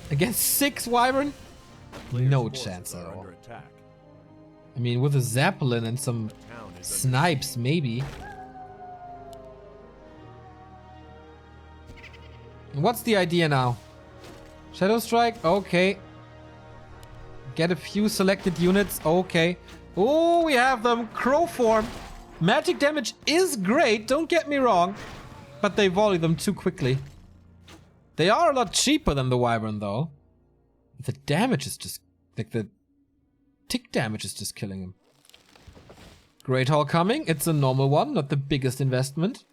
[SPEAKER 1] Against 6 Wyvern? No chance at all. I mean, with a Zeppelin and some snipes, maybe. What's the idea now? Shadow Strike? Okay. Get a few selected units? Okay. Oh, we have them. Crow form. Magic damage is great, don't get me wrong. But they volley them too quickly. They are a lot cheaper than the Wyvern though. The damage is just... like the tick damage is just killing him. Great Hall coming. It's a normal one, not the biggest investment.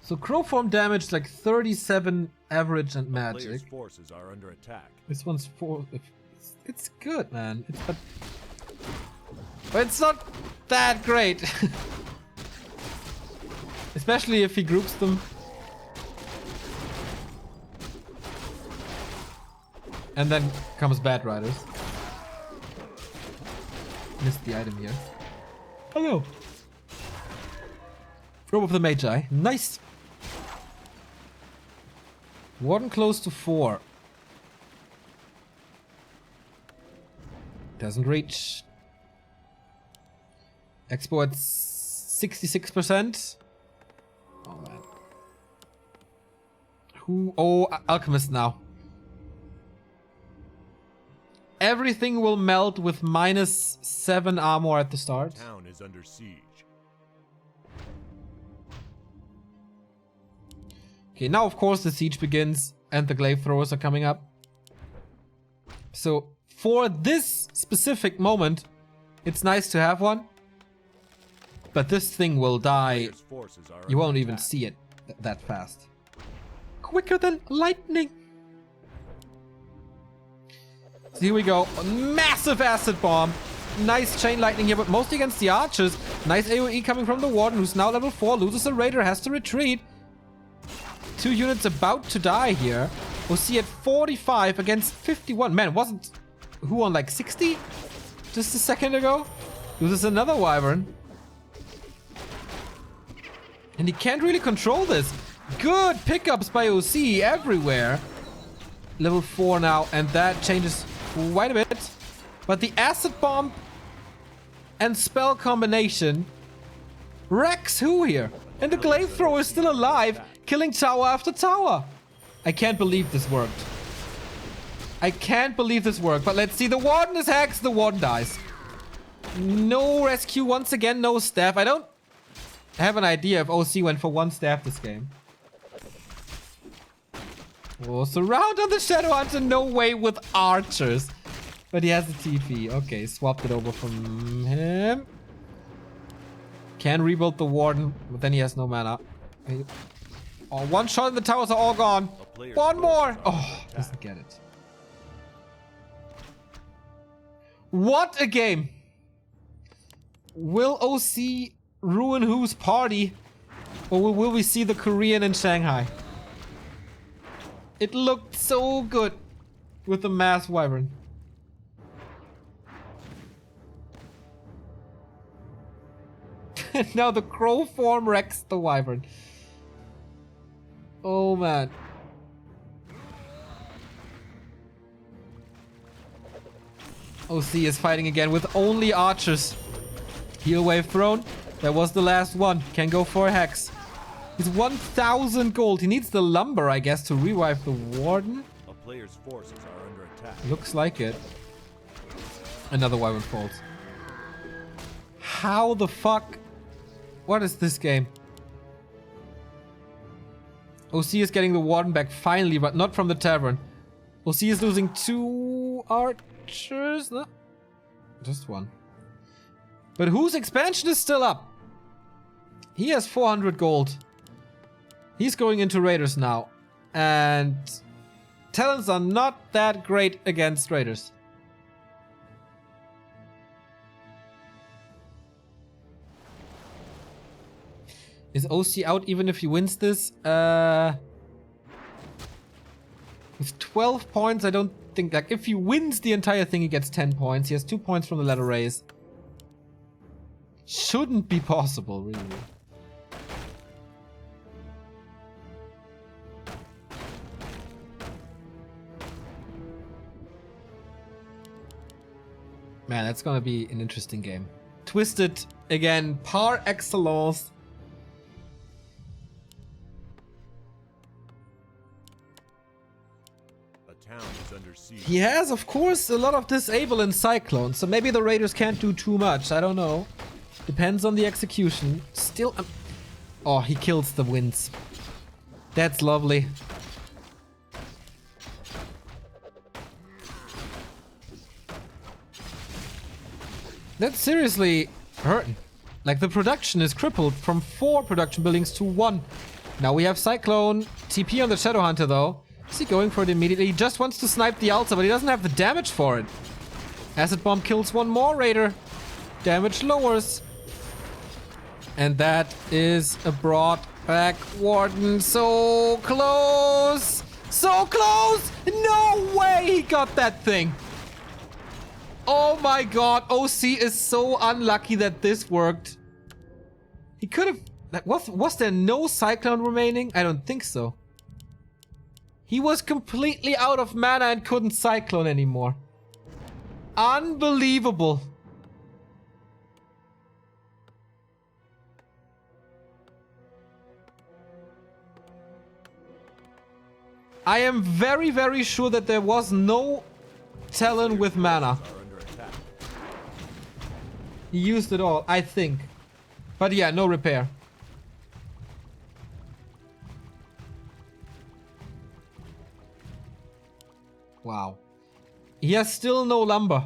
[SPEAKER 1] So crow form damage like 37 average and magic.
[SPEAKER 2] Forces are under attack.
[SPEAKER 1] This one's 4. It's good, man. But it's not that great. Especially if he groups them. And then comes Bad Riders. Missed the item here. Oh no. Robe of the Magi. Nice. Warden close to 4. Doesn't reach. Expo at 66%. Oh man. Who? Oh, Alchemist now. Everything will melt with -7 armor at the start.
[SPEAKER 2] The town is under siege.
[SPEAKER 1] Okay, now of course the siege begins and the glaive throwers are coming up. So for this specific moment, it's nice to have one. But this thing will die. You won't even see it that fast. Quicker than lightning. So here we go. A massive acid bomb. Nice chain lightning here, but mostly against the archers. Nice AoE coming from the Warden, who's now level 4. Loses a raider, has to retreat. 2 units about to die here. OC at 45 against 51. Man, wasn't WhO on like 60 just a second ago? This is another Wyvern. And he can't really control this. Good pickups by OC everywhere. Level 4 now, and that changes quite a bit. But the acid bomb and spell combination wrecks WhO here. And the glaive thrower is still alive, killing tower after tower. I can't believe this worked. I can't believe this worked. But let's see, the Warden is hexed, the Warden dies. No rescue once again, no staff. I don't have an idea if OC went for one staff this game. Oh, surround on the Shadow Hunter, no way with archers. But he has the TP. Okay, swapped it over from him. Can rebuild the Warden, but then he has no mana. Oh, one shot and the towers are all gone. One more. Oh, doesn't get it. What a game. Will OC ruin WHO's party? Or will we see the Korean in Shanghai? It looked so good with the mass Wyvern. Now the crow form wrecks the Wyvern. Oh man. OC is fighting again with only archers. Heal wave thrown. That was the last one. Can go for a hex. He's 1,000 gold. He needs the lumber, I guess, to revive the Warden.
[SPEAKER 2] A player's forces are under attack.
[SPEAKER 1] Looks like it. Another Wyvern falls. How the fuck? What is this game? OC is getting the Warden back finally, but not from the tavern. OC is losing 2 archers. No? Just 1. But WHO's expansion is still up. He has 400 gold. He's going into Raiders now. And talents are not that great against Raiders. Is OC out even if he wins this? With 12 points, I don't think... Like, if he wins the entire thing, he gets 10 points. He has 2 points from the ladder race. Shouldn't be possible, really. Man, that's gonna be an interesting game. Twisted, again, par excellence.
[SPEAKER 2] A town is under siege.
[SPEAKER 1] He has, of course, a lot of disable and cyclone, so maybe the Raiders can't do too much. I don't know. Depends on the execution. Still, oh, he kills the winds. That's lovely. That's seriously hurting. Like, the production is crippled from 4 production buildings to 1. Now we have Cyclone. TP on the Shadow Hunter, though. Is he going for it immediately? He just wants to snipe the Altar, but he doesn't have the damage for it. Acid Bomb kills 1 more Raider. Damage lowers. And that is a brought back Warden. So close! So close! No way he got that thing! Oh my god, OC is so unlucky that this worked. He could have... Was there no Cyclone remaining? I don't think so. He was completely out of mana and couldn't Cyclone anymore. Unbelievable. I am very, very sure that there was no Talon with mana. He used it all, I think. But yeah, no repair. Wow. He has still no lumber.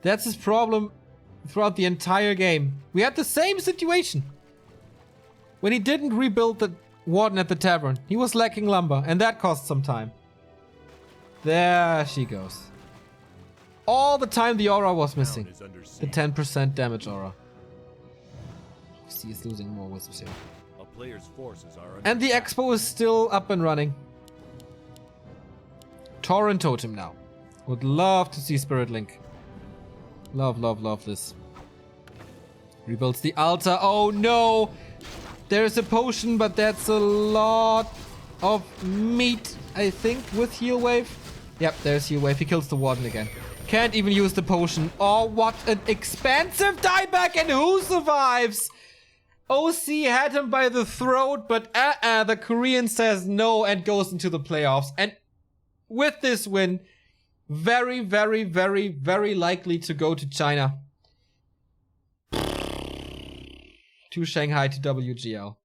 [SPEAKER 1] That's his problem throughout the entire game. We had the same situation. When he didn't rebuild the Warden at the tavern. He was lacking lumber, and that cost some time. There she goes. All the time the aura was missing. The 10% damage aura. He is losing more wisps here.
[SPEAKER 2] A player's forces are
[SPEAKER 1] and the expo is still up and running. Torrent Totem now. Would love to see Spirit Link. Love, love, love this. Rebuilds the altar. Oh no! There's a potion, but that's a lot of meat, I think, with Heal Wave. Yep, there's Heal Wave. He kills the Warden again. Can't even use the potion. Oh, what an expensive dieback, and who survives? OC had him by the throat, but the Korean says no and goes into the playoffs. And with this win, very, very, very, very likely to go to China. To Shanghai, to WGL.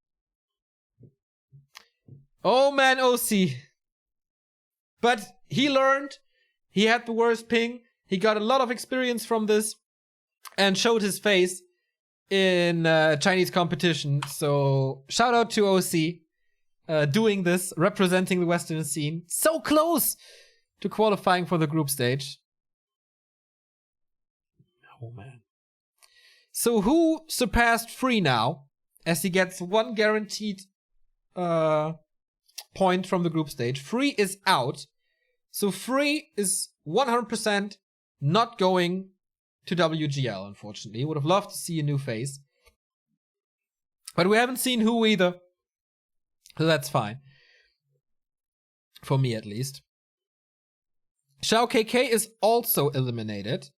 [SPEAKER 1] Oh man, OC. But he learned. He had the worst ping. He got a lot of experience from this and showed his face in Chinese competition. So shout out to OC doing this, representing the Western scene. So close to qualifying for the group stage. Oh man. So who surpassed Free now, as he gets one guaranteed point from the group stage? Free is out. So Free is 100% not going to WGL, unfortunately. Would have loved to see a new face. But we haven't seen WhO either. So that's fine. For me, at least. WhO KK is also eliminated,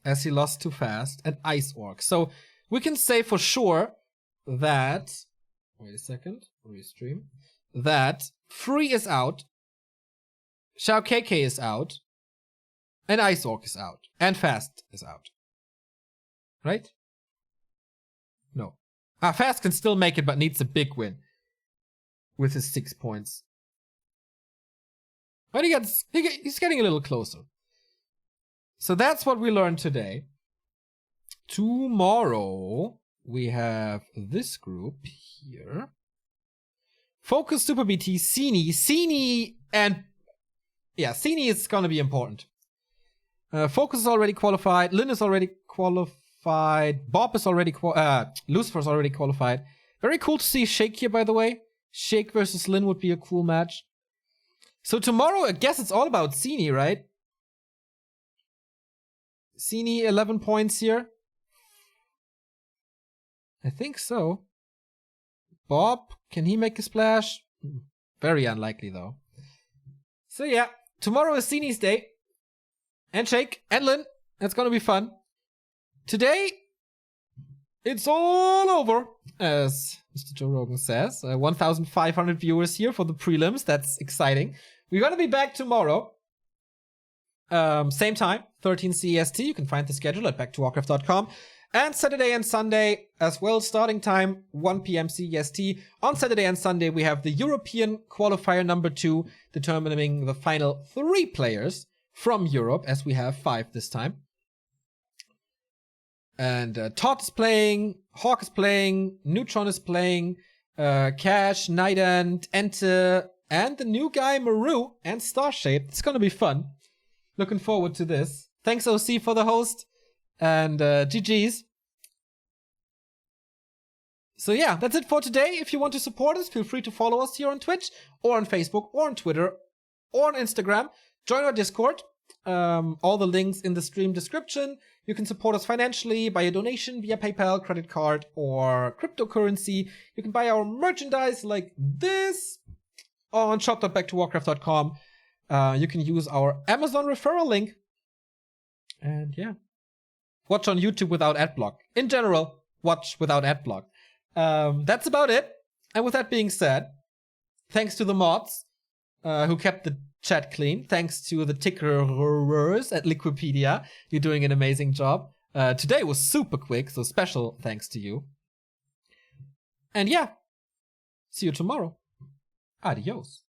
[SPEAKER 1] as he lost too fast, and Ice Orc. So we can say for sure that... Wait a second. Restream. That Free is out. WhO KK is out. And Ice Orc is out. And Fast is out. Right? No. Fast can still make it, but needs a big win. With his 6 points. But he's getting a little closer. So that's what we learned today. Tomorrow, we have this group here. Focus, Super BT, Sini, and... Yeah, Sini is gonna be important. Focus is already qualified. Lin is already qualified. Bob is already Lucifer is already qualified. Very cool to see Shake here, by the way. Shake versus Lin would be a cool match. So tomorrow, I guess it's all about Sini, right? Sini, 11 points here. I think so. Bob, can he make a splash? Very unlikely, though. So yeah, tomorrow is Sini's day. And Shake, and Lin. It's gonna be fun. Today, it's all over, as Mr. Joe Rogan says. 1,500 viewers here for the prelims. That's exciting. We're gonna be back tomorrow. Same time, 13 CEST. You can find the schedule at backtowarcraft.com. And Saturday and Sunday as well, starting time 1 p.m. CEST. On Saturday and Sunday, we have the European qualifier number 2, determining the final 3 players from Europe, as we have 5 this time. And Todd is playing, Hawk is playing, Neutron is playing, Cash, Night End, Ente, and the new guy Maru and Starshape. It's gonna be fun. Looking forward to this. Thanks OC for the host, and GG's. So yeah, that's it for today. If you want to support us, feel free to follow us here on Twitch, or on Facebook, or on Twitter, or on Instagram. Join our Discord. All the links in the stream description. You can support us financially by a donation via PayPal, credit card, or cryptocurrency. You can buy our merchandise like this on shop.backtowarcraft.com. You can use our Amazon referral link. And yeah. Watch on YouTube without adblock. In general, watch without adblock. That's about it. And with that being said, thanks to the mods who kept the chat clean. Thanks to the tickerers at Liquipedia. You're doing an amazing job. Today was super quick, so special thanks to you. And yeah, see you tomorrow. Adios.